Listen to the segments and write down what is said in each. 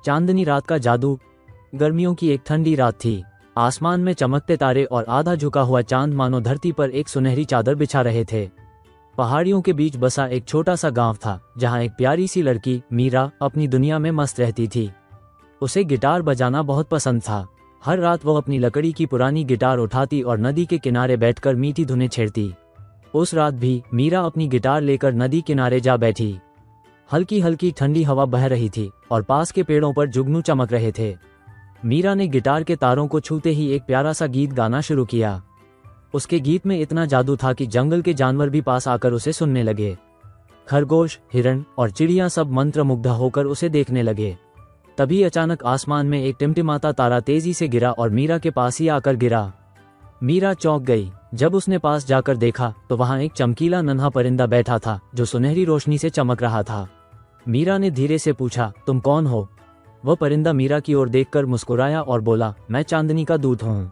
चांदनी रात का जादू। गर्मियों की एक ठंडी रात थी। आसमान में चमकते तारे और आधा झुका हुआ चांद मानो धरती पर एक सुनहरी चादर बिछा रहे थे। पहाड़ियों के बीच बसा एक छोटा सा गांव था, जहां एक प्यारी सी लड़की मीरा अपनी दुनिया में मस्त रहती थी। उसे गिटार बजाना बहुत पसंद था। हर रात वो अपनी लकड़ी की पुरानी गिटार उठाती और नदी के किनारे बैठकर मीठी धुनें छेड़ती। उस रात भी मीरा अपनी गिटार लेकर नदी किनारे जा बैठी। हल्की हल्की ठंडी हवा बह रही थी और पास के पेड़ों पर जुगनू चमक रहे थे। मीरा ने गिटार के तारों को छूते ही एक प्यारा सा गीत गाना शुरू किया। उसके गीत में इतना जादू था कि जंगल के जानवर भी पास आकर उसे सुनने लगे। खरगोश, हिरण और चिड़िया सब मंत्रमुग्ध होकर उसे देखने लगे। तभी अचानक आसमान में एक टिमटिमाता तारा तेजी से गिरा और मीरा के पास ही आकर गिरा। मीरा चौंक गई। जब उसने पास जाकर देखा तो वहां एक चमकीला नन्हा परिंदा बैठा था, जो सुनहरी रोशनी से चमक रहा था। मीरा ने धीरे से पूछा, तुम कौन हो? वह परिंदा मीरा की ओर देखकर मुस्कुराया और बोला, मैं चांदनी का दूत हूँ।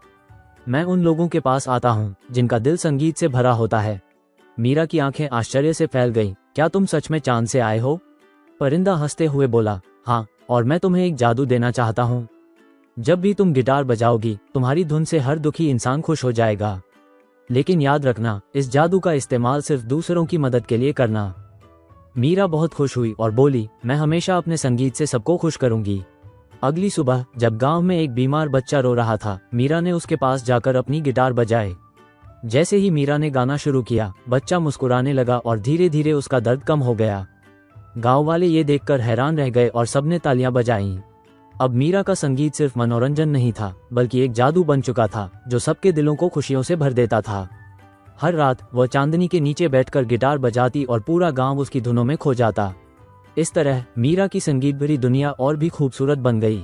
मैं उन लोगों के पास आता हूँ जिनका दिल संगीत से भरा होता है। मीरा की आंखें आश्चर्य से फैल गईं। क्या तुम सच में चांद से आए हो? परिंदा हंसते हुए बोला, हाँ, और मैं तुम्हें एक जादू देना चाहता हूँ। जब भी तुम गिटार बजाओगी, तुम्हारी धुन से हर दुखी इंसान खुश हो जाएगा। लेकिन याद रखना, इस जादू का इस्तेमाल सिर्फ दूसरों की मदद के लिए करना। मीरा बहुत खुश हुई और बोली, मैं हमेशा अपने संगीत से सबको खुश करूंगी। अगली सुबह जब गांव में एक बीमार बच्चा रो रहा था, मीरा ने उसके पास जाकर अपनी गिटार बजाई। जैसे ही मीरा ने गाना शुरू किया, बच्चा मुस्कुराने लगा और धीरे धीरे उसका दर्द कम हो गया। गांव वाले ये देखकर हैरान रह गए और सबने तालियां बजाईं। अब मीरा का संगीत सिर्फ मनोरंजन नहीं था, बल्कि एक जादू बन चुका था जो सबके दिलों को खुशियों से भर देता था। हर रात वह चांदनी के नीचे बैठकर गिटार बजाती और पूरा गांव उसकी धुनों में खो जाता। इस तरह मीरा की संगीत भरी दुनिया और भी खूबसूरत बन गई।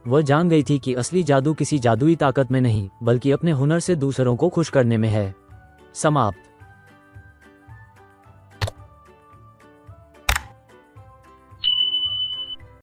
वह जान गई थी कि असली जादू किसी जादुई ताकत में नहीं, बल्कि अपने हुनर से दूसरों को खुश करने में है। समाप्त।